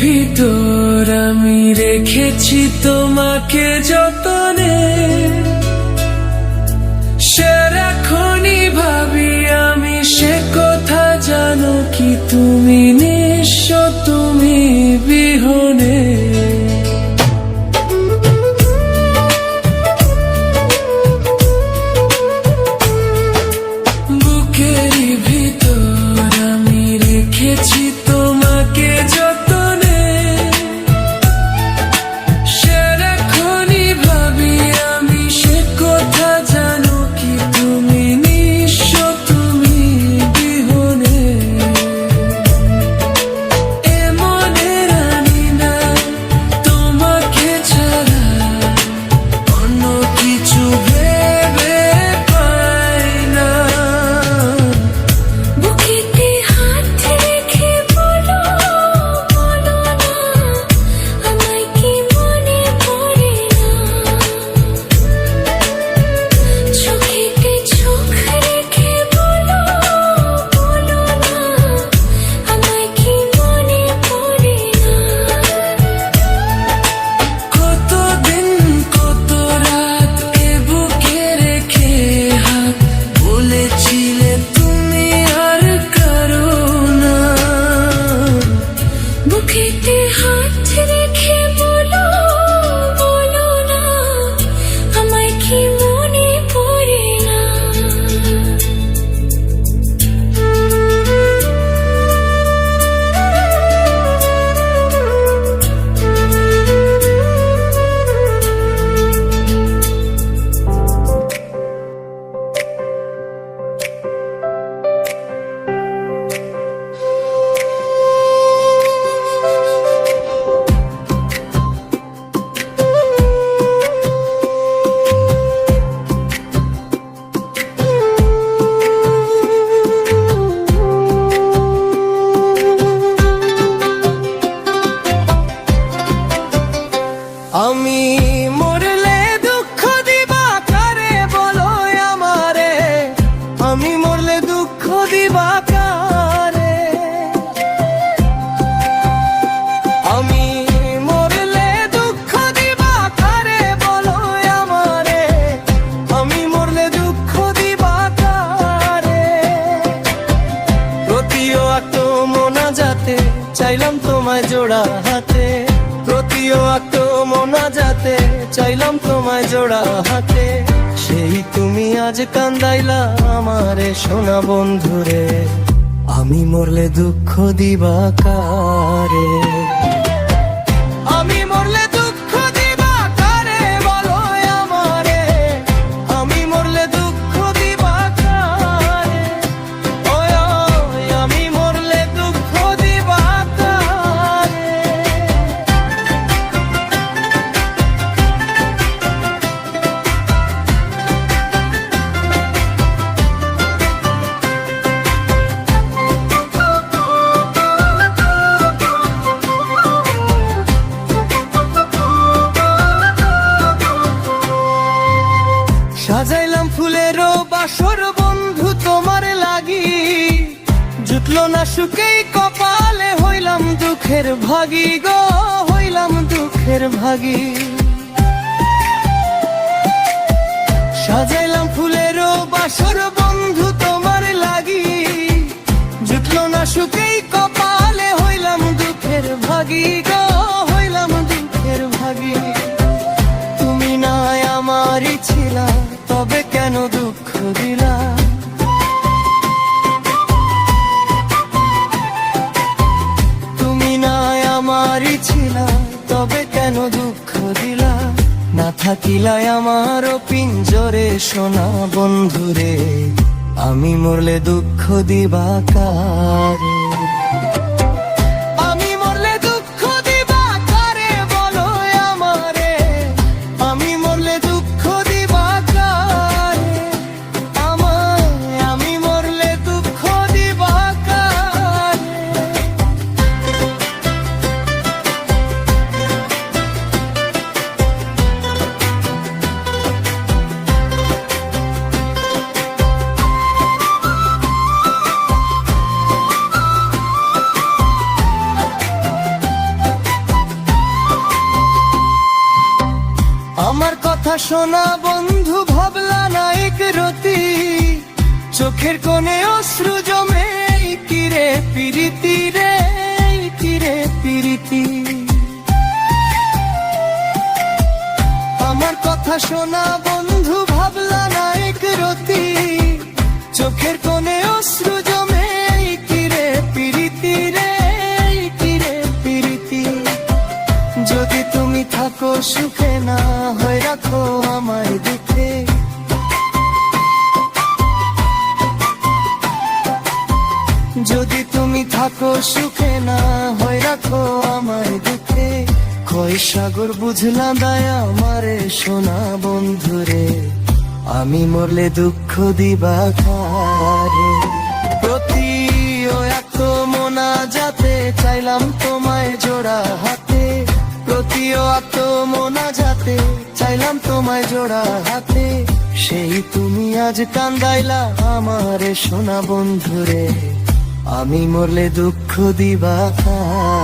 ভিতর আমি রেখেছি তোমাকে যতনে, সারাক্ষণই ভাবি আমি সে কথা জানো কি তুমি নিঃস্ব, তুমি বিহনে। বুকেরই ভিতর আমি রেখেছি তোমাকে যতনে, সারাক্ষণই ভাবি আমি সে কথা জানো কি তুমি নিঃস্ব, তুমি বিহনে। এ মনে রানি না তোমাকে ছাড়া অন্য কিছু ভেবে পাই না। বুকেতে হাত রেখে বলো, বলো না আমায় কি মনে পড়ে না। চোখেতে চোখ রেখে বলো, বলো না আমায় কি মনে পড়ে না। কতদিন কত রাত এ বুকে রেখে হাত বলেছিলে তুমি আর কারো না। বুকেতে হাত রেখে বলো, বলো না আমায় কি মনে পড়ে না। আমি মরলে দুঃখ দিবা কারে বলো আমারে, আমি মরলে দুঃখ দিবা কারে। আমি মরলে দুঃখ দিবা কারে বলো আমারে, আমি মরলে দুঃখ দিবা কারে। প্রতিও আক্ত মোনাজাতে চাইলাম তোমায় জোড়া হাতে, প্রতিও আক্ত মোনাজাতে চাইলাম তোমায় জোড়া হাতে। সেই তুমি আজ কান্দাইলা আমারে সোনা বন্ধুরে, আমি মরলে দুঃখ দিবা কারে। আমি মরলে দুঃখ দিবা কারে বলো আমারে, আমি মরলে দুঃখ দিবা কারে। ওয় ওয় আমি মরলে দুঃখ দিবা কারে। সাজাইলাম ফুলেরও বাসর বন্ধু তোমার লাগি, জুটলো না সুখেই কপালে হইলাম দুঃখের ভাগী গো, হইলাম দুঃখের ভাগী। সাজাইলাম ফুলেরও বাসর বন্ধু তোমার লাগি, জুটলো না সুখেই কপালে হইলাম দুঃখের ভাগী গো, হইলাম দুঃখের ভাগী। তুমি নাই আমারই ছিলা তবে কেন দুঃখ দিলা, তুমি নাই আমারই ছিলা তবে কেন দুঃখ দিলা। না থাকিলাই আমারও পিঞ্জরে সোনা বন্ধুরে, আমি মরলে দুঃখ দিবা কারে। আমি মরলে দুঃখ দিবা কারে বলো আমারে, আমি মরলে দুঃখ দিবা কারে। আমায় আমি মরলে দুঃখ দিবা কারে। আমার কথা শোনা বন্ধু, ভাবলা না এক রতি, চোখের কোণে অশ্রু জমে, কিরে পিরিতি রে, কিরে পিরিতি। আমার কথা শোনা বন্ধু, ভাবলা না এক রতি, চোখের কোণে অশ্রু জমে, কিরে পিরিতি রে, কিরে পিরিতি। যদি তুমি থাকো সুখে, না হয় রাখো আমায় দুঃখে। যদি তুমি থাকো সুখে, না হয় রাখো আমায় দুঃখে। কই সাগর বুঝলা দয়া আমারে সোনা বন্ধুরে, আমি মরলে দুঃখ দিবা কারে। প্রতি ও এক মোনা যাতে চাইলাম তোমায় জোড়া হাতে, প্রতি ও এক মোনা যাতে চাইলাম তোমায় জোড়া হাতে। সেই তুমি আজ কান্দাইলা আমারে সোনা বন্ধুরে, আমি মরলে দুঃখ দিবা কারে।